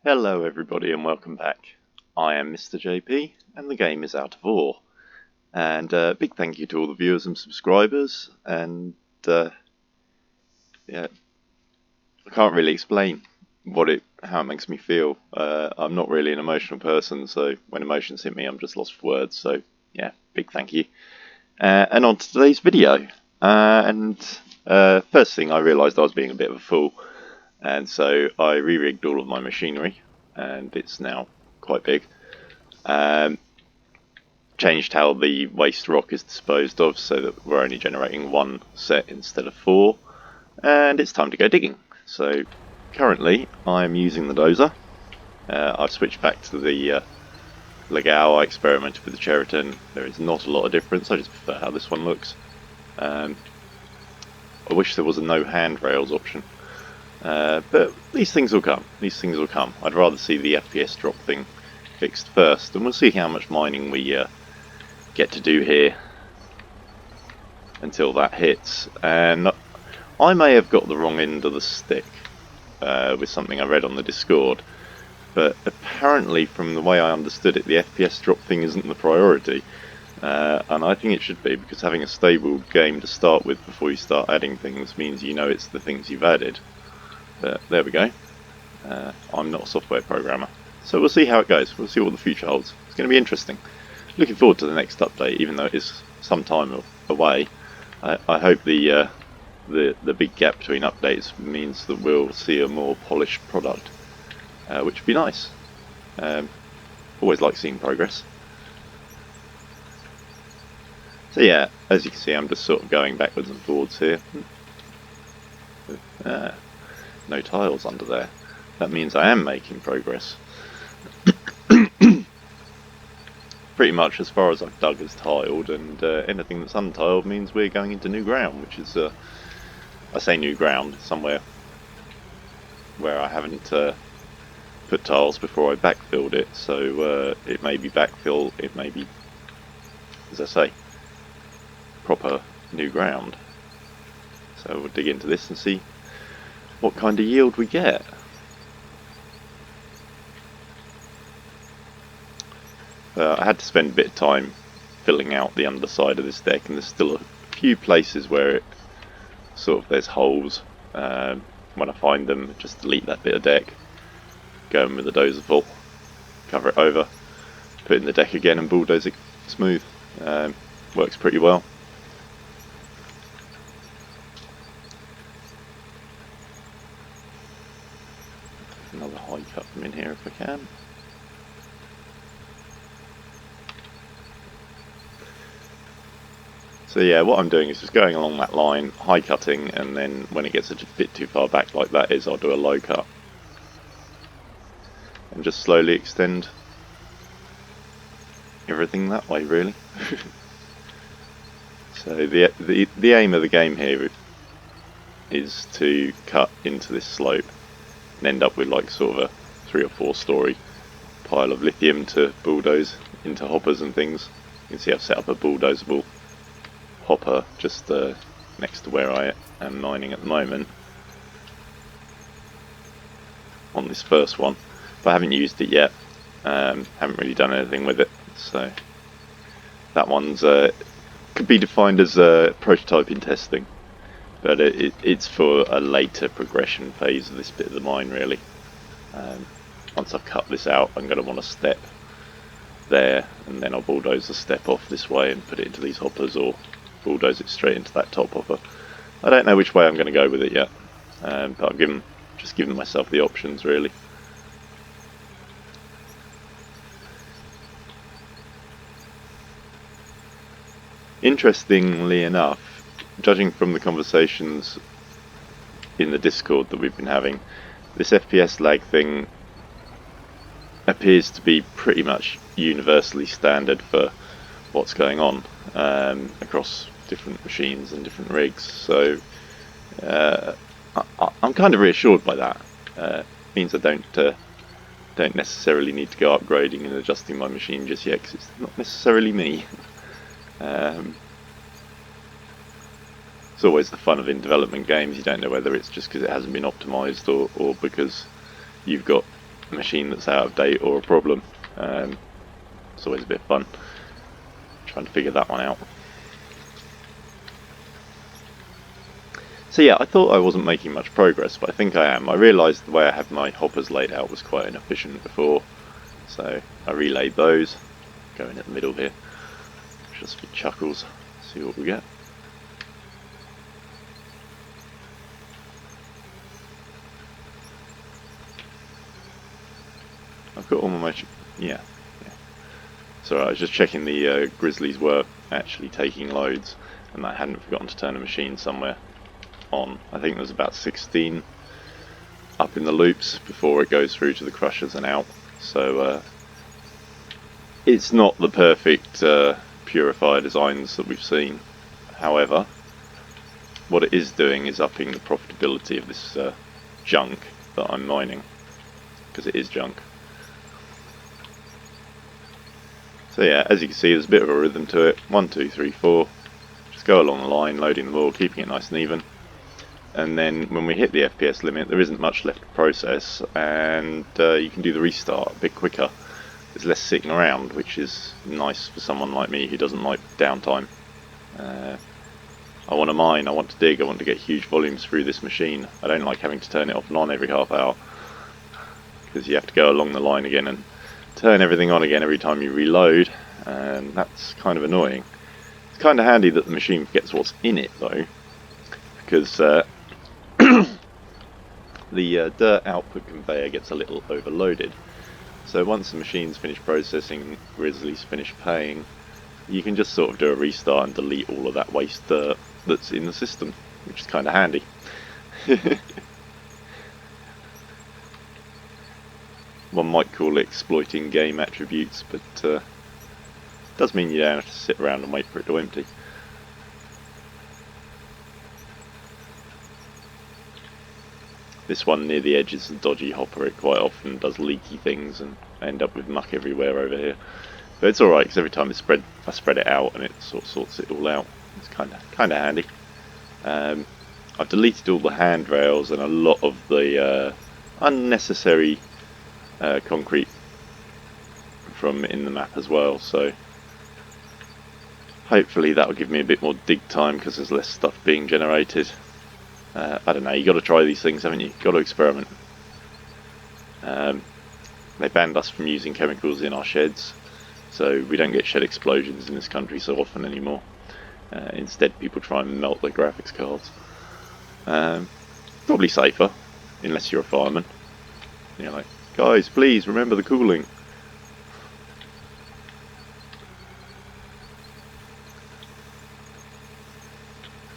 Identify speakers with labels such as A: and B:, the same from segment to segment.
A: Hello everybody and welcome back. I am Mr. JP and the game is Out of Ore. And big thank you to all the viewers and subscribers, and yeah, I can't really explain how it makes me feel. I'm not really an emotional person, so when emotions hit me I'm just lost for words, so yeah, big thank you. And on to today's video. First thing, I realised I was being a bit of a fool, and so I re-rigged all of my machinery, and it's now quite big. Changed how the waste rock is disposed of so that we're only generating one set instead of four, and it's time to go digging. So currently I'm using the dozer. I've switched back to the Legao. I experimented with the Cheriton. There is not a lot of difference. I just prefer how this one looks. I wish there was a no handrails option. But these things will come. These things will come. I'd rather see the FPS drop thing fixed first, and we'll see how much mining we get to do here until that hits. And I may have got the wrong end of the stick with something I read on the Discord, but apparently from the way I understood it, the FPS drop thing isn't the priority. And I think it should be, because having a stable game to start with before you start adding things means you know it's the things you've added. But there we go. I'm not a software programmer, so we'll see how it goes. We'll see what the future holds. It's going to be interesting. Looking forward to the next update, even though it is some time away. I hope the big gap between updates means that we'll see a more polished product, which would be nice. Always like seeing progress. So yeah, as you can see, I'm just sort of going backwards and forwards here. No tiles under there. That means I am making progress. Pretty much as far as I've dug is tiled, and anything that's untiled means we're going into new ground, which is, I say new ground, somewhere where I haven't put tiles before I backfilled it, so it may be backfill, it may be, as I say, proper new ground. So we'll dig into this and see what kind of yield we get. I had to spend a bit of time filling out the underside of this deck, and there's still a few places where it sort of there's holes. When I find them, just delete that bit of deck, go in with the dozer full, cover it over, put it in the deck again and bulldoze it smooth. Works pretty well. Another high cut from in here if I can. So yeah, what I'm doing is just going along that line, high cutting, and then when it gets a bit too far back like that is, I'll do a low cut. And just slowly extend everything that way, really. So the aim of the game here is to cut into this slope and end up with like sort of a 3 or 4 story pile of lithium to bulldoze into hoppers and things. You can see I've set up a bulldozable hopper just next to where I am mining at the moment on this first one, but I haven't used it yet. Haven't really done anything with it, so that one's could be defined as prototyping testing, but it's for a later progression phase of this bit of the mine, really. Once I've cut this out, I'm going to want to step there, and then I'll bulldoze the step off this way and put it into these hoppers, or bulldoze it straight into that top hopper. I don't know which way I'm going to go with it yet, but I've just given myself the options, really. Interestingly enough, judging from the conversations in the Discord that we've been having, this FPS lag thing appears to be pretty much universally standard for what's going on across different machines and different rigs. So I'm kind of reassured by that. It means I don't necessarily need to go upgrading and adjusting my machine just yet, because it's not necessarily me. It's always the fun of in development games. You don't know whether it's just because it hasn't been optimized or because you've got a machine that's out of date or a problem. It's always a bit of fun trying to figure that one out. So yeah, I thought I wasn't making much progress, but I think I am. I realised the way I had my hoppers laid out was quite inefficient before, so I relayed those. Going in the middle here, just for chuckles, see what we get. I've got all my yeah. So I was just checking the Grizzlies were actually taking loads, and I hadn't forgotten to turn a machine somewhere on. I think there's about 16 up in the loops before it goes through to the crushers and out. So it's not the perfect purifier designs that we've seen. However, what it is doing is upping the profitability of this junk that I'm mining, because it is junk. So yeah, as you can see, there's a bit of a rhythm to it. 1, 2, 3, 4. Just go along the line, loading them all, keeping it nice and even. And then when we hit the FPS limit, there isn't much left to process, and you can do the restart a bit quicker. There's less sitting around, which is nice for someone like me who doesn't like downtime. I want to mine, I want to dig, I want to get huge volumes through this machine. I don't like having to turn it off and on every half hour, because you have to go along the line again and turn everything on again every time you reload, and that's kind of annoying. It's kind of handy that the machine forgets what's in it though, because the dirt output conveyor gets a little overloaded. So once the machine's finished processing, Grizzly's finished paying, you can just sort of do a restart and delete all of that waste dirt that's in the system, which is kind of handy. One might call it exploiting game attributes, but does mean you don't have to sit around and wait for it to empty. This one near the edge is a dodgy hopper. It quite often does leaky things and end up with muck everywhere over here. But it's alright, because every time I spread it out and it sort of sorts it all out. It's kind of handy. I've deleted all the handrails and a lot of the unnecessary concrete from in the map as well, so hopefully that'll give me a bit more dig time because there's less stuff being generated. I don't know, you got to try these things, haven't you? Got to experiment. They banned us from using chemicals in our sheds, so we don't get shed explosions in this country so often anymore. Instead, people try and melt their graphics cards. Probably safer, unless you're a fireman. You're like, guys, please remember the cooling.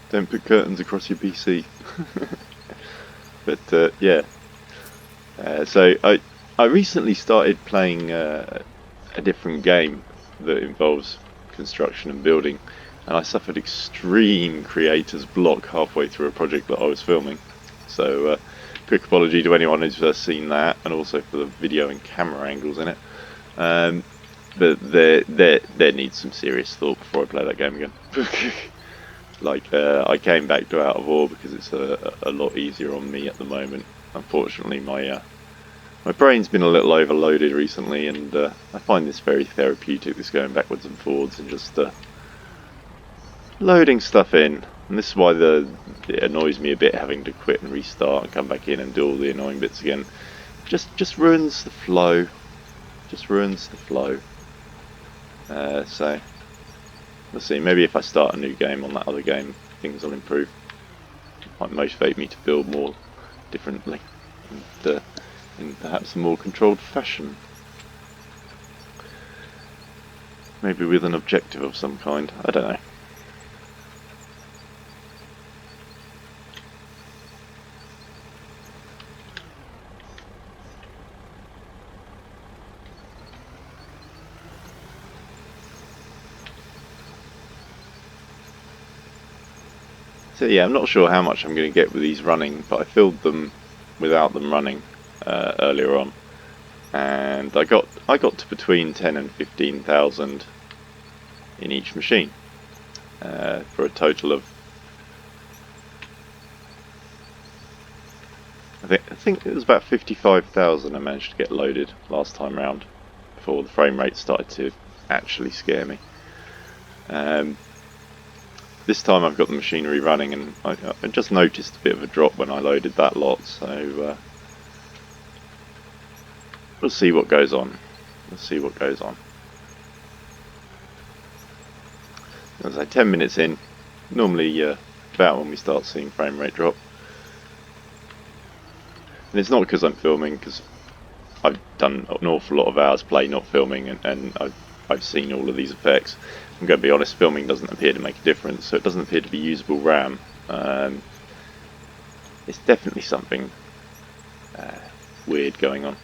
A: Don't put curtains across your PC. But yeah. So I recently started playing a different game that involves construction and building, and I suffered extreme creator's block halfway through a project that I was filming. So quick apology to anyone who's seen that, and also for the video and camera angles in it. But there needs some serious thought before I play that game again. Like I came back to Out of Ore because it's a lot easier on me at the moment. Unfortunately, my brain's been a little overloaded recently, and I find this very therapeutic, this going backwards and forwards and just loading stuff in. And this is why it annoys me a bit having to quit and restart and come back in and do all the annoying bits again. Just ruins the flow. Just ruins the flow. So we'll see. Maybe if I start a new game on that other game, things will improve. It might motivate me to build more differently and in perhaps a more controlled fashion. Maybe with an objective of some kind. I don't know. So yeah, I'm not sure how much I'm going to get with these running, but I filled them without them running earlier on, and I got to between 10 and 15,000 in each machine for a total of I think it was about 55,000 I managed to get loaded last time round before the frame rate started to actually scare me. This time I've got the machinery running, and I just noticed a bit of a drop when I loaded that lot, so we'll see what goes on. We'll see what goes on. As I say, 10 minutes in, normally about when we start seeing frame rate drop. And it's not because I'm filming, because I've done an awful lot of hours play not filming, and I've seen all of these effects. I'm going to be honest, filming doesn't appear to make a difference, so it doesn't appear to be usable RAM. It's definitely something weird going on.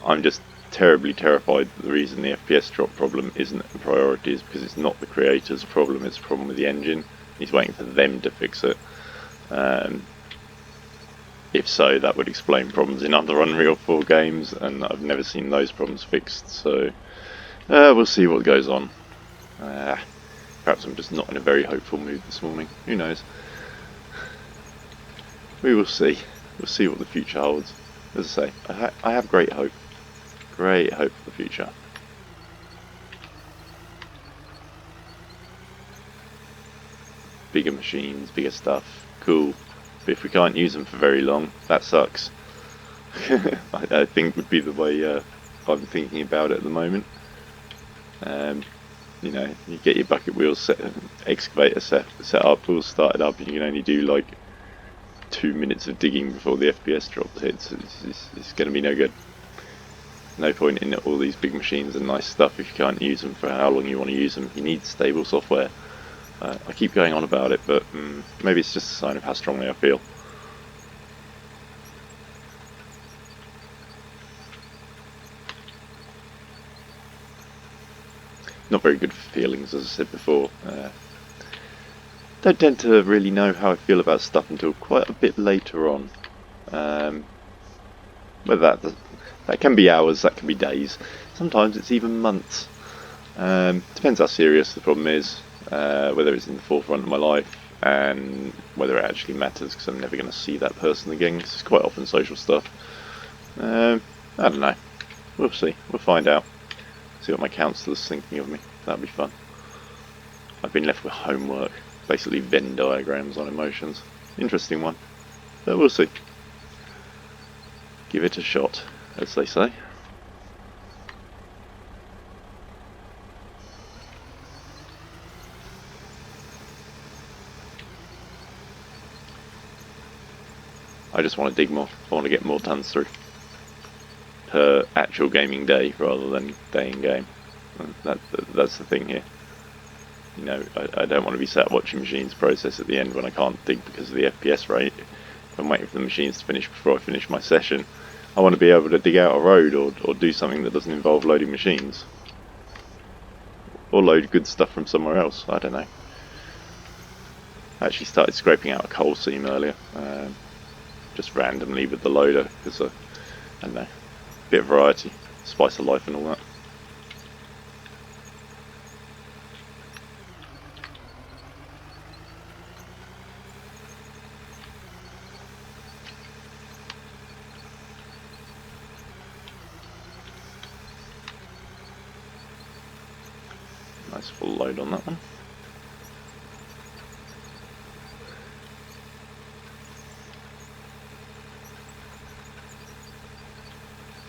A: I'm just terribly terrified that the reason the FPS drop problem isn't a priority is because it's not the creator's problem, it's a problem with the engine. He's waiting for them to fix it. If so, that would explain problems in other Unreal 4 games, and I've never seen those problems fixed, so we'll see what goes on. Perhaps I'm just not in a very hopeful mood this morning, who knows. We will see. We'll see what the future holds. As I say, I have great hope. Great hope for the future. Bigger machines, bigger stuff, cool. But if we can't use them for very long, that sucks. I think would be the way I'm thinking about it at the moment. You know, you get your bucket wheels excavator set up, all started up, and you can only do like 2 minutes of digging before the FPS drop hits. It's going to be no good. No point in all these big machines and nice stuff if you can't use them for how long you want to use them. You need stable software. I keep going on about it, but maybe it's just a sign of how strongly I feel. Not very good feelings, as I said before. Don't tend to really know how I feel about stuff until quite a bit later on. But that can be hours, that can be days. Sometimes it's even months. Depends how serious the problem is. Whether it's in the forefront of my life, and whether it actually matters, because I'm never going to see that person again, because it's quite often social stuff. I don't know. We'll see. We'll find out. See what my counsellor's thinking of me. That'll be fun. I've been left with homework, basically Venn diagrams on emotions. Interesting one. But we'll see. Give it a shot, as they say. I just want to dig more. I want to get more tons through per actual gaming day rather than day in game. That's the thing here. You know, I don't want to be sat watching machines process at the end when I can't dig because of the FPS rate. If I'm waiting for the machines to finish before I finish my session, I want to be able to dig out a road or do something that doesn't involve loading machines. Or load good stuff from somewhere else, I don't know. I actually started scraping out a coal seam earlier. Just randomly with the loader, because I don't know, a bit of variety, spice of life and all that. Nice full load on that one.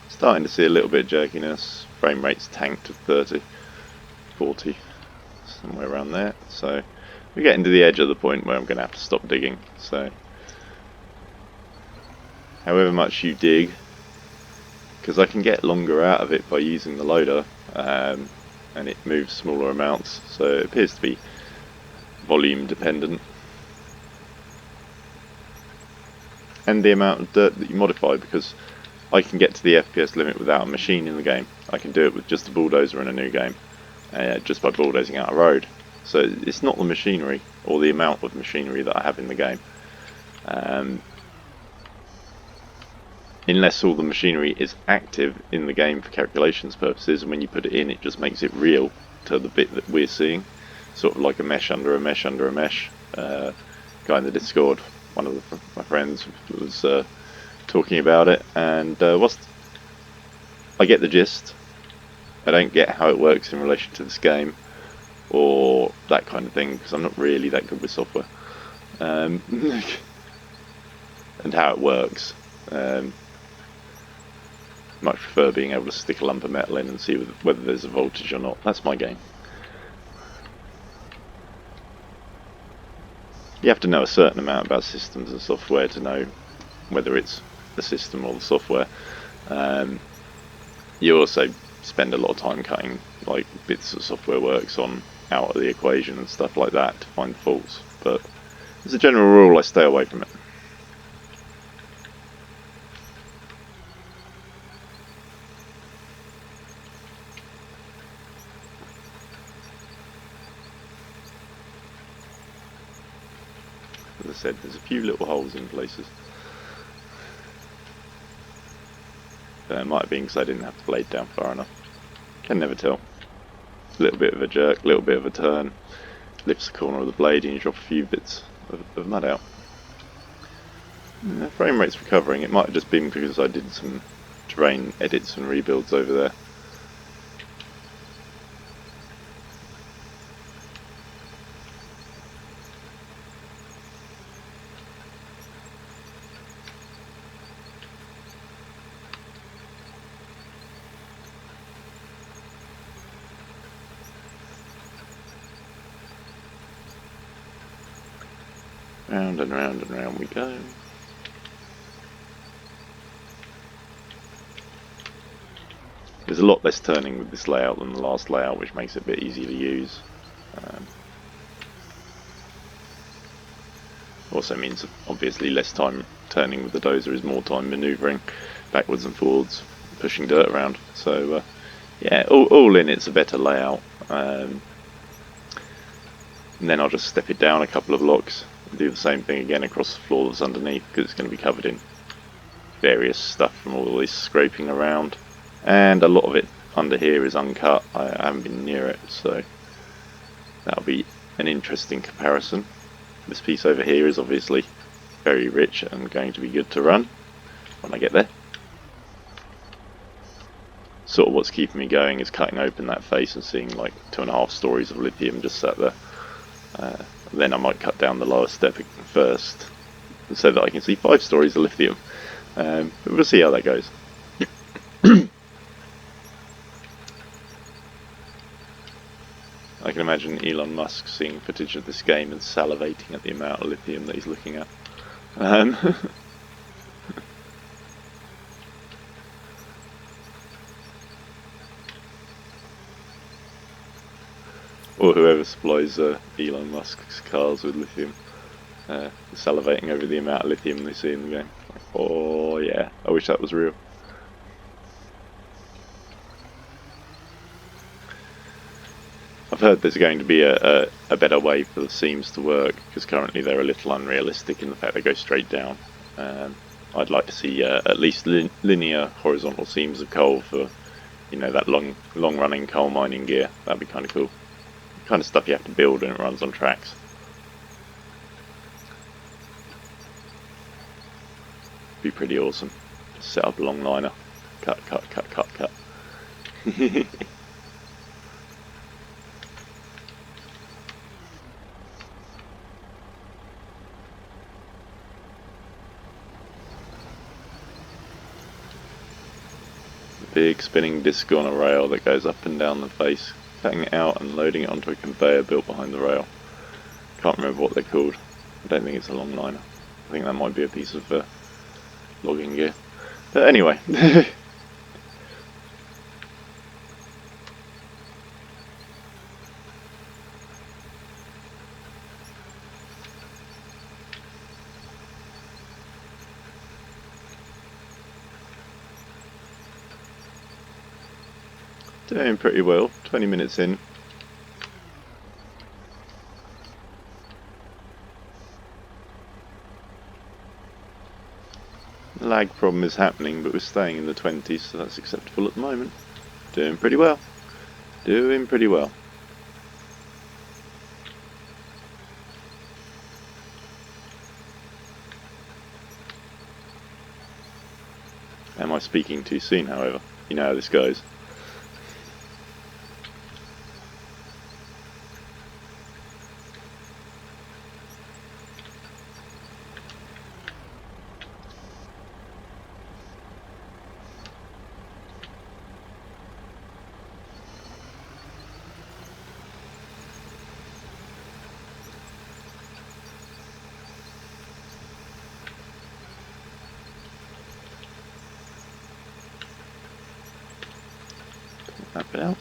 A: Starting to see a little bit of jerkiness. Frame rate's tanked to 30, 40, somewhere around there. So we're getting to the edge of the point where I'm going to have to stop digging. So however much you dig, because I can get longer out of it by using the loader, and it moves smaller amounts, so it appears to be volume dependent. And the amount of dirt that you modify, because I can get to the FPS limit without a machine in the game. I can do it with just a bulldozer in a new game, just by bulldozing out a road. So it's not the machinery, or the amount of machinery that I have in the game. Unless all the machinery is active in the game for calculations purposes, and when you put it in, it just makes it real to the bit that we're seeing. Sort of like a mesh under a mesh under a mesh. Guy in the Discord one of my friends was talking about it, and I get the gist. I don't get how it works in relation to this game or that kind of thing, because I'm not really that good with software, and how it works. Much prefer being able to stick a lump of metal in and see whether there's a voltage or not. That's my game. You have to know a certain amount about systems and software to know whether it's the system or the software. You also spend a lot of time cutting like bits of software works on out of the equation and stuff like that to find faults, but as a general rule I stay away from it. As I said, there's a few little holes in places. It might have been because I didn't have the blade down far enough. Can never tell. A little bit of a jerk, a little bit of a turn, lifts the corner of the blade and you drop a few bits of mud out. Frame rate's recovering. It might have just been because I did some terrain edits and rebuilds over there. Round and round and round we go. There's a lot less turning with this layout than the last layout, which makes it a bit easier to use. Also means obviously less time turning with the dozer is more time manoeuvring backwards and forwards, pushing dirt around. So yeah, all in it's a better layout. And then I'll just step it down a couple of blocks and do the same thing again across the floor that's underneath, because it's going to be covered in various stuff from all this scraping around. And a lot of it under here is uncut. I haven't been near it, so that'll be an interesting comparison. This piece over here is obviously very rich and going to be good to run when I get there. Sort of what's keeping me going is cutting open that face and seeing like 2.5 stories of lithium just sat there. Then I might cut down the lower step first so that I can see 5 stories of lithium. But we'll see how that goes. I can imagine Elon Musk seeing footage of this game and salivating at the amount of lithium that he's looking at. Or whoever supplies Elon Musk's cars with lithium, salivating over the amount of lithium they see in the game. Like, oh yeah, I wish that was real. I've heard there's going to be a better way for the seams to work, because currently they're a little unrealistic in the fact they go straight down. I'd like to see at least linear horizontal seams of coal for, you know, that long running coal mining gear. That'd be kind of cool. The kind of stuff you have to build when it runs on tracks. Be pretty awesome. Set up a long liner. Cut. Big spinning disc on a rail that goes up and down the face, cutting it out and loading it onto a conveyor built behind the rail. Can't remember what they're called. I don't think it's a long liner. I think that might be a piece of logging gear. But anyway. Doing pretty well, 20 minutes in. The lag problem is happening, but we're staying in the 20s, so that's acceptable at the moment. Doing pretty well. Doing pretty well. Am I speaking too soon, however? You know how this goes. That bit out.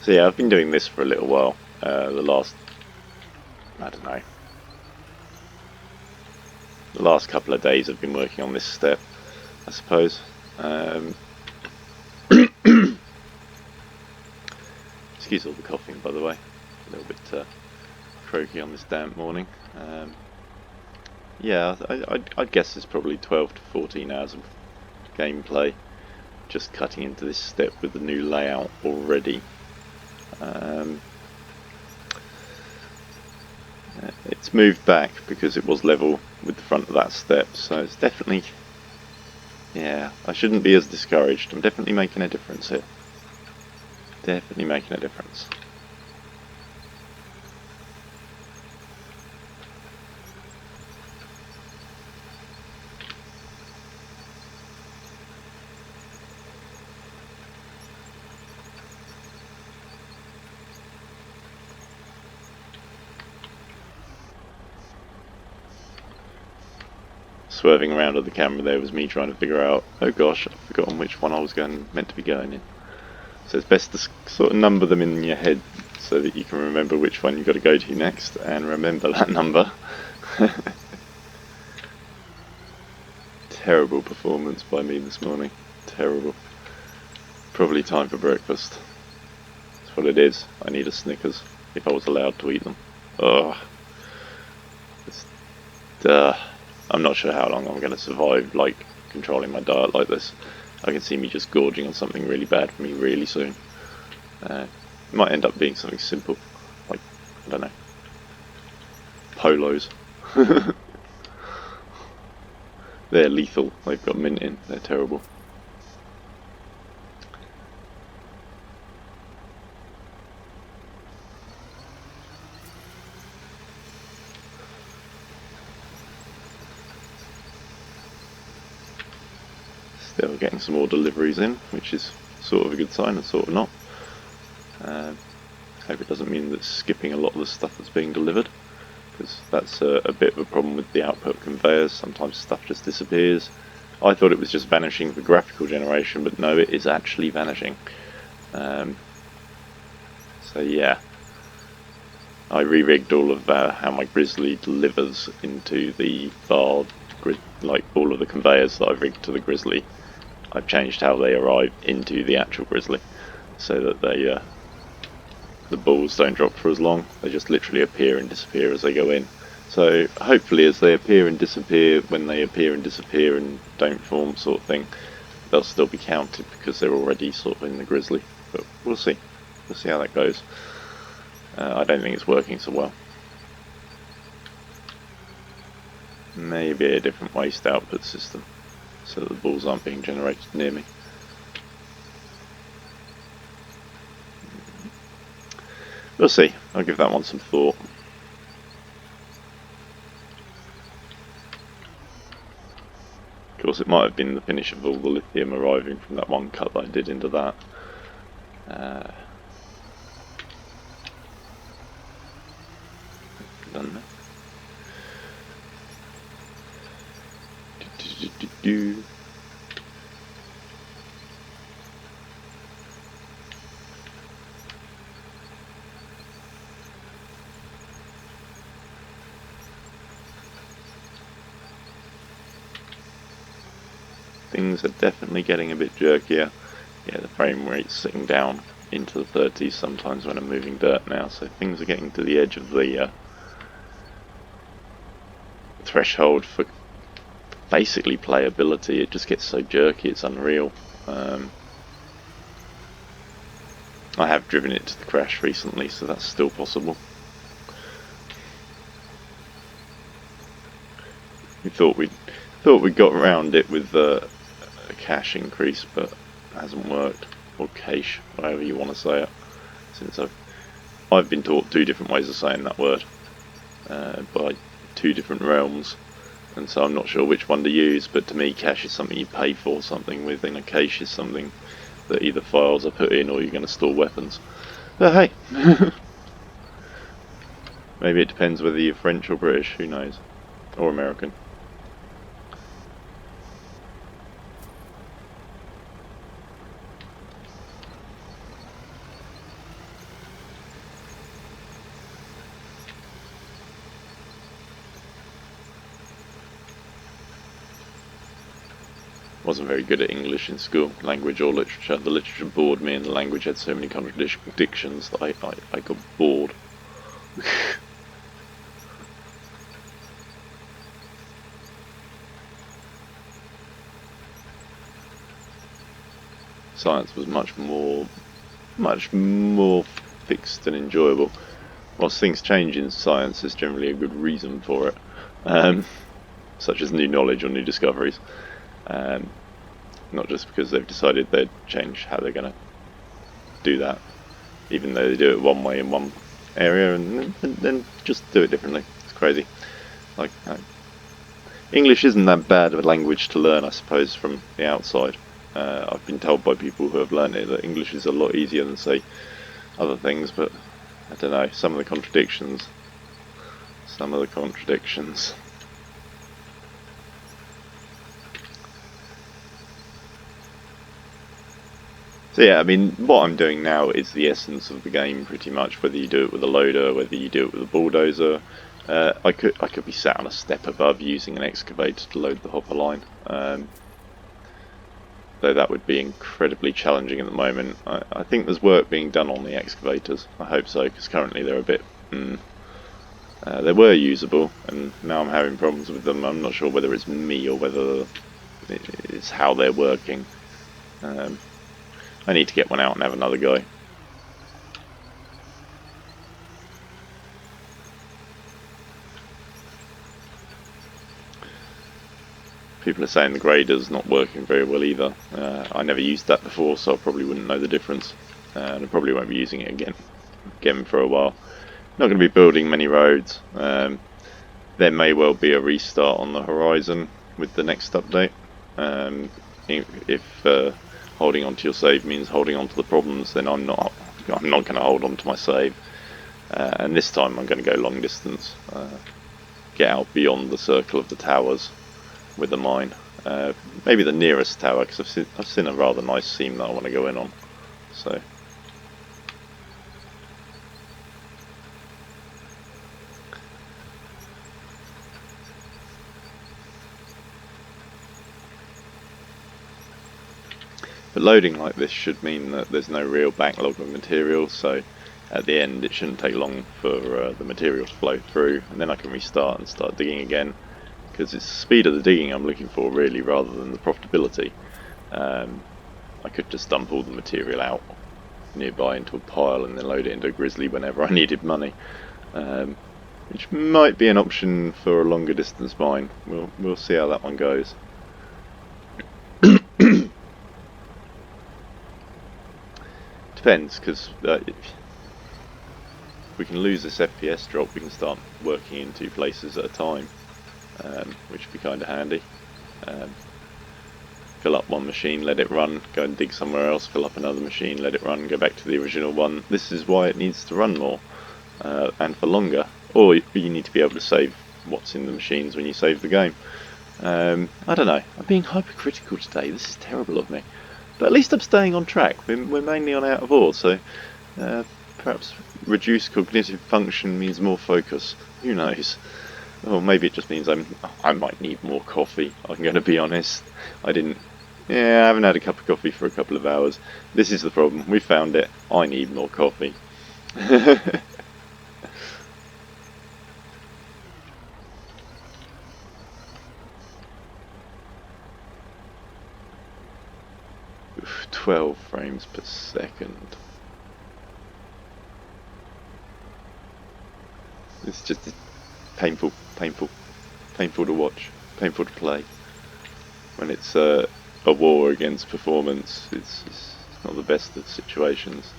A: So yeah, I've been doing this for a little while. The last, I don't know, the last couple of days I've been working on this step, I suppose. Excuse all the coughing, by the way. A little bit croaky on this damp morning. Yeah, I'd guess it's probably 12 to 14 hours of gameplay, just cutting into this step with the new layout already. It's moved back because it was level with the front of that step, so it's definitely, yeah, I shouldn't be as discouraged. I'm definitely making a difference here. Definitely making a difference. Swerving around at the camera there was me trying to figure out, oh gosh, I've forgotten which one I was meant to be going in. So it's best to sort of number them in your head so that you can remember which one you've got to go to next and remember that number. Terrible performance by me this morning. Terrible. Probably time for breakfast. That's what it is. I need a Snickers if I was allowed to eat them. Ugh. I'm not sure how long I'm going to survive, like, controlling my diet like this. I can see me just gorging on something really bad for me really soon. It might end up being something simple, like, I don't know, polos. They're lethal. They've got mint in. They're terrible. Still getting some more deliveries in, which is sort of a good sign and sort of not. Hope it doesn't mean that it's skipping a lot of the stuff that's being delivered, because that's a bit of a problem with the output conveyors. Sometimes stuff just disappears. I thought it was just vanishing for graphical generation, but no, it is actually vanishing. So yeah, I re-rigged all of how my Grizzly delivers into the bar grid, like all of the conveyors that I've rigged to the Grizzly. I've changed how they arrive into the actual Grizzly, so that they the balls don't drop for as long. They just literally appear and disappear as they go in. So hopefully as they appear and disappear, when they appear and disappear and don't form sort of thing, they'll still be counted because they're already sort of in the Grizzly. But we'll see. We'll see how that goes. I don't think it's working so well. Maybe a different waste output system. so that the balls aren't being generated near me. We'll see. I'll give that one some thought. Of course, it might have been the finish of all the lithium arriving from that one cut that I did into that. Done that. Things are definitely getting a bit jerkier. Yeah, the frame rate's sitting down into the 30s sometimes when I'm moving dirt now, so things are getting to the edge of the threshold for basically playability. It just gets so jerky, it's unreal. I have driven it to the crash recently, so that's still possible. We thought we got around it with a cache increase, but it hasn't worked, or cache, however you want to say it. Since I've been taught two different ways of saying that word by two different realms, and so I'm not sure which one to use. But to me, cache is something you pay for something with, and a cache is something that either files are put in or you're going to store weapons. But hey, maybe it depends whether you're French or British, who knows, or American. Wasn't very good at English in school, language or literature. The literature bored me, and the language had so many contradictions that I got bored. Science was much more fixed and enjoyable. Whilst things change in science, there's generally a good reason for it, such as new knowledge or new discoveries. Not just because they've decided they'd change how they're going to do that, even though they do it one way in one area and then just do it differently. It's crazy. Like, English isn't that bad of a language to learn, I suppose, from the outside. I've been told by people who have learned it that English is a lot easier than, say, other things, but I don't know, some of the contradictions. So yeah, I mean, what I'm doing now is the essence of the game, pretty much. Whether you do it with a loader, whether you do it with a bulldozer, I could be sat on a step above using an excavator to load the hopper line. Though that would be incredibly challenging at the moment. I think there's work being done on the excavators. I hope so, because currently they're a bit. They were usable, and now I'm having problems with them. I'm not sure whether it's me or whether it's how they're working. I need to get one out and have another go. People are saying the grader's not working very well either. I never used that before, so I probably wouldn't know the difference. And I probably won't be using it again for a while. Not going to be building many roads. There may well be a restart on the horizon with the next update. If holding on to your save means holding on to the problems, then I'm not going to hold on to my save. And this time I'm going to go long distance, get out beyond the circle of the towers with the mine. Maybe the nearest tower, because I've seen a rather nice seam that I want to go in on. So. But loading like this should mean that there's no real backlog of materials, so at the end it shouldn't take long for the material to flow through, and then I can restart and start digging again, because it's the speed of the digging I'm looking for really, rather than the profitability. I could just dump all the material out nearby into a pile and then load it into a grizzly whenever I needed money, which might be an option for a longer distance mine. We'll see how that one goes. Depends, because if we can lose this FPS drop, we can start working in 2 places at a time, which would be kind of handy. Fill up one machine, let it run, go and dig somewhere else, fill up another machine, let it run, go back to the original one. This is why it needs to run more, and for longer. Or you need to be able to save what's in the machines when you save the game. I don't know, I'm being hypercritical today, this is terrible of me. But at least I'm staying on track. We're mainly on out of ore, so perhaps reduced cognitive function means more focus. Who knows? Or maybe it just means I might need more coffee. I'm going to be honest. I haven't had a cup of coffee for a couple of hours. This is the problem. We found it. I need more coffee. 12 frames per second. It's just painful to watch, painful to play. When it's a war against performance, it's not the best of situations.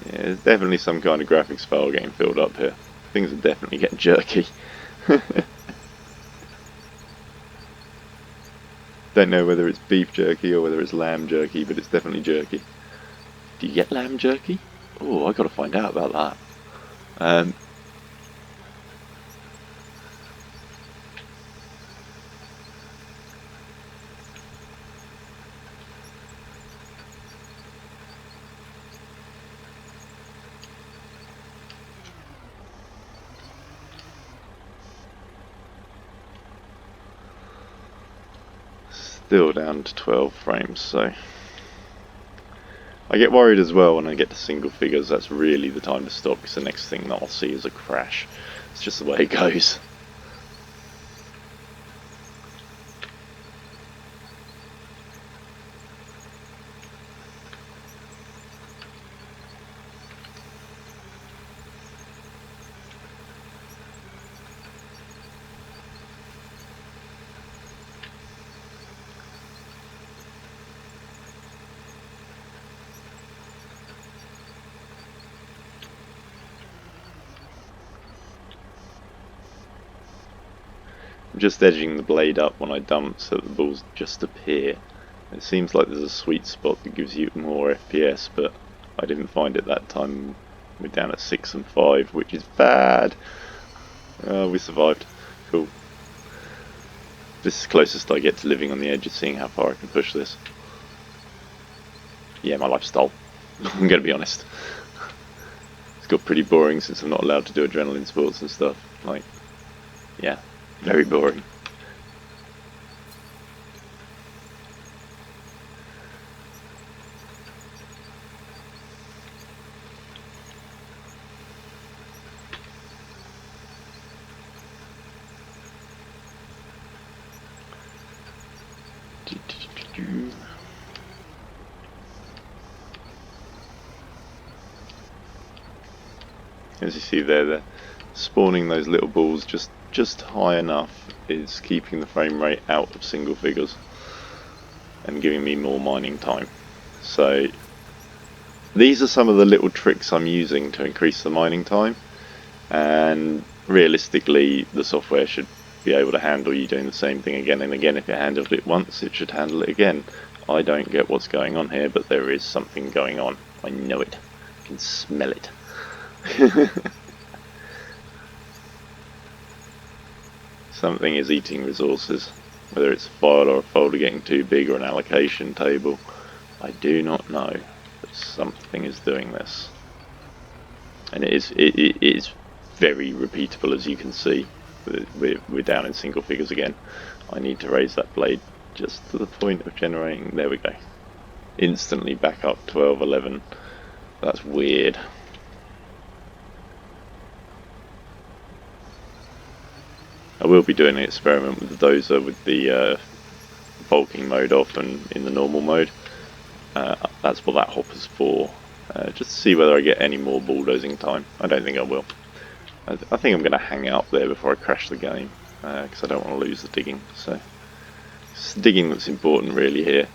A: Yeah, there's definitely some kind of graphics file getting filled up here. Things are definitely getting jerky. Don't know whether it's beef jerky or whether it's lamb jerky, but it's definitely jerky. Do you get lamb jerky? Oh, I gotta find out about that. Still down to 12 frames, so I get worried as well when I get to single figures. That's really the time to stop, because the next thing that I'll see is a crash. It's just the way it goes. I'm just edging the blade up when I dump so that the balls just appear. It seems like there's a sweet spot that gives you more FPS, but I didn't find it that time. We're down at 6 and 5, which is bad. We survived. Cool. This is closest I get to living on the edge of seeing how far I can push this. Yeah, my lifestyle. I'm gonna be honest. It's got pretty boring since I'm not allowed to do adrenaline sports and stuff. Like, yeah. Very boring. As you see there, they're spawning those little balls just high enough is keeping the frame rate out of single figures and giving me more mining time. So these are some of the little tricks I'm using to increase the mining time, and realistically the software should be able to handle you doing the same thing again and again. If it handled it once, it should handle it again. I don't get what's going on here, but there is something going on. I know it. I can smell it. Something is eating resources, whether it's a file or a folder getting too big or an allocation table. I do not know, but something is doing this. And it is very repeatable, as you can see. We're down in single figures again. I need to raise that blade just to the point of generating. There we go. Instantly back up 12, 11. That's weird. I will be doing an experiment with the dozer with the bulking mode off and in the normal mode. That's what that hopper's for. Just to see whether I get any more bulldozing time. I don't think I will. I think I'm going to hang out there before I crash the game, because I don't want to lose the digging. So It's the digging that's important really here.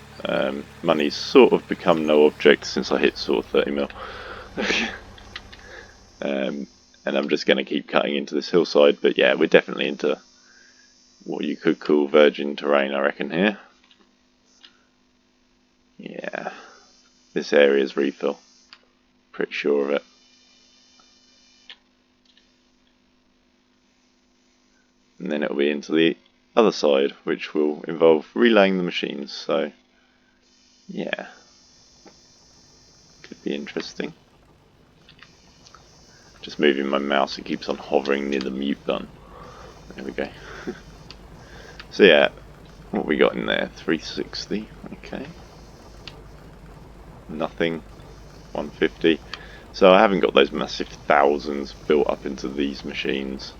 A: Money's sort of become no object since I hit sort of 30 mil. And I'm just going to keep cutting into this hillside, but yeah, we're definitely into what you could call virgin terrain, I reckon, here. Yeah, this area's refill. Pretty sure of it. And then it'll be into the other side, which will involve relaying the machines, so yeah, could be interesting. Just moving my mouse, it keeps on hovering near the mute button. There we go. So yeah, what we got in there? 360, okay. Nothing, 150. So I haven't got those massive thousands built up into these machines.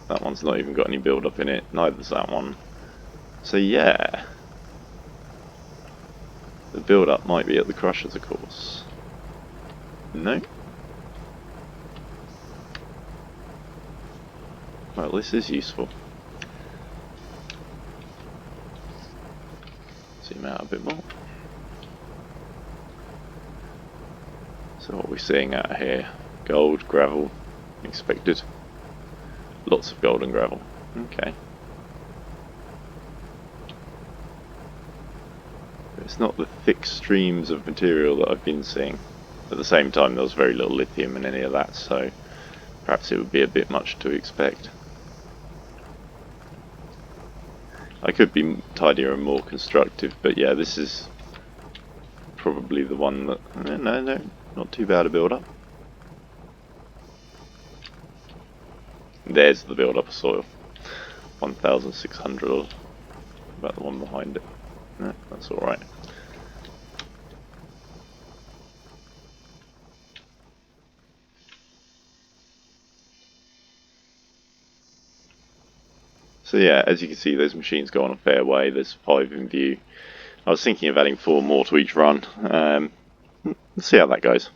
A: That one's not even got any build up in it, neither's that one. So yeah, the build up might be at the crushers, of course. No. Well, this is useful. Zoom out a bit more. So what are we seeing out here? Gold, gravel, expected. Lots of gold and gravel. Okay. But it's not the thick streams of material that I've been seeing. At the same time, there was very little lithium in any of that, so perhaps it would be a bit much to expect. I could be tidier and more constructive, but yeah, this is probably the one that... No, not too bad a build-up. There's the build-up of soil. 1,600, about the one behind it. No, that's alright. So yeah, as you can see, those machines go on a fair way. There's 5 in view. I was thinking of adding 4 more to each run. Let's see how that goes.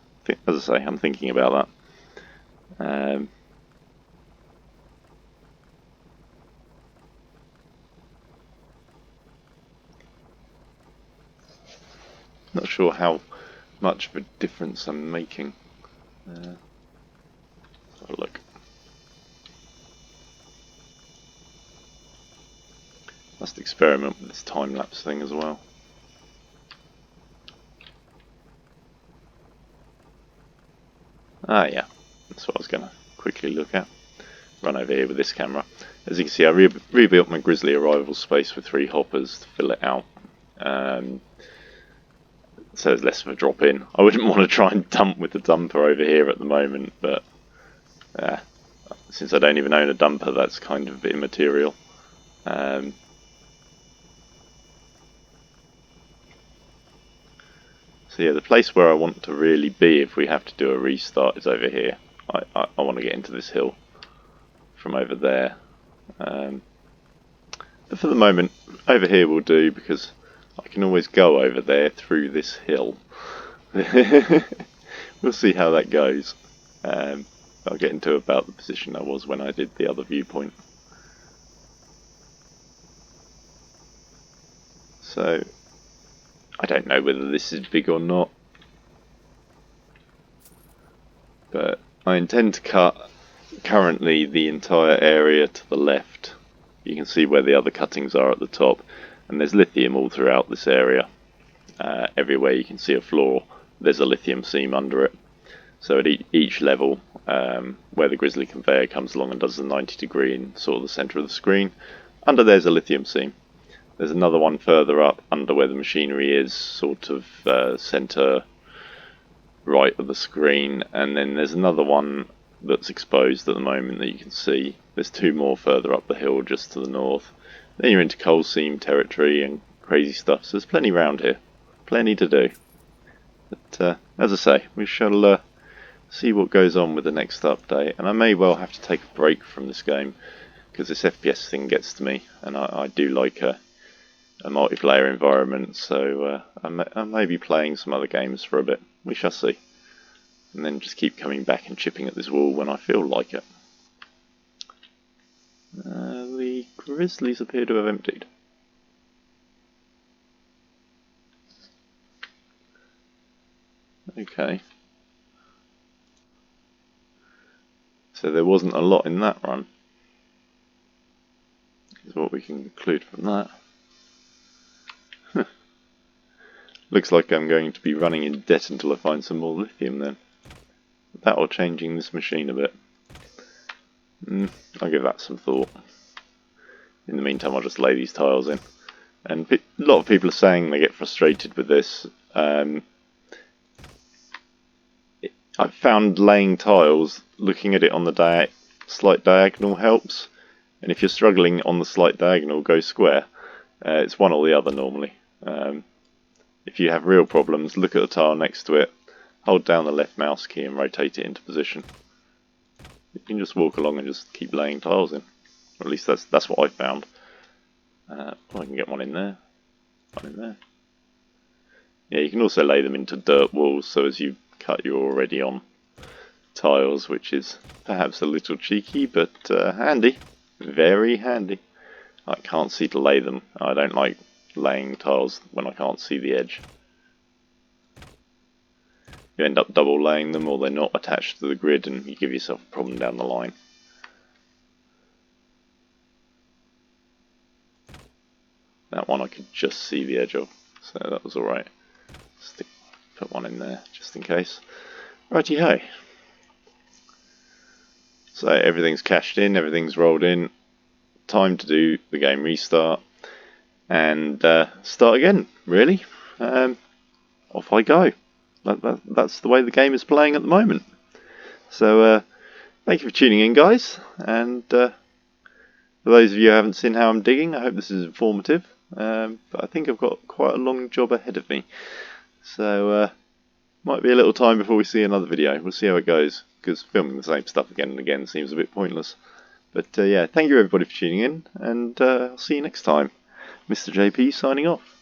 A: As I say, I'm thinking about that. Not sure how much of a difference I'm making. Let's have a look. Must experiment with this time-lapse thing as well. Ah yeah, that's what I was going to quickly look at. Run over here with this camera. As you can see, I rebuilt my Grizzly arrival space with 3 hoppers to fill it out. So there's less of a drop in. I wouldn't want to try and dump with the dumper over here at the moment, but since I don't even own a dumper, that's kind of a bit immaterial. So yeah, the place where I want to really be if we have to do a restart is over here. I want to get into this hill from over there. But for the moment, over here will do, because I can always go over there through this hill. We'll see how that goes. I'll get into about the position I was when I did the other viewpoint. So, I don't know whether this is big or not, but I intend to cut currently the entire area to the left. You can see where the other cuttings are at the top, and there's lithium all throughout this area. Everywhere you can see a floor, there's a lithium seam under it. So at each level, where the Grizzly conveyor comes along and does the 90-degree in sort of the centre of the screen, under there's a lithium seam. There's another one further up under where the machinery is, sort of centre right of the screen, and then there's another one that's exposed at the moment that you can see. There's 2 more further up the hill just to the north. Then you're into coal seam territory and crazy stuff, so there's plenty around here. Plenty to do. But as I say, we shall see what goes on with the next update, and I may well have to take a break from this game, because this FPS thing gets to me, and I do like a multiplayer environment, so I may be playing some other games for a bit. We shall see. And then just keep coming back and chipping at this wall when I feel like it. The Grizzlies appear to have emptied. Okay. So there wasn't a lot in that run, is what we can conclude from that. Looks like I'm going to be running in debt until I find some more lithium then. That or changing this machine a bit. I'll give that some thought. In the meantime, I'll just lay these tiles in. And a lot of people are saying they get frustrated with this. I've found laying tiles, looking at it on the slight diagonal helps. And if you're struggling on the slight diagonal, go square. It's one or the other normally. If you have real problems, look at the tile next to it, hold down the left mouse key and rotate it into position. You can just walk along and just keep laying tiles in. Or at least that's what I found. I can get one in there. One in there. Yeah, you can also lay them into dirt walls, so as you cut you're already on tiles, which is perhaps a little cheeky, but handy. Very handy. I can't see to lay them. I don't like laying tiles when I can't see the edge. You end up double laying them, or they're not attached to the grid and you give yourself a problem down the line. That one I could just see the edge of, so that was alright. Put one in there just in case. Righty ho. So everything's cached in, everything's rolled in. Time to do the game restart and start again, really. Off I go. That's the way the game is playing at the moment. So thank you for tuning in, guys, and for those of you who haven't seen how I'm digging, I hope this is informative, but I think I've got quite a long job ahead of me, so might be a little time before we see another video. We'll see how it goes, because filming the same stuff again and again seems a bit pointless. But yeah, thank you everybody for tuning in, and I'll see you next time. Mr. JP signing off.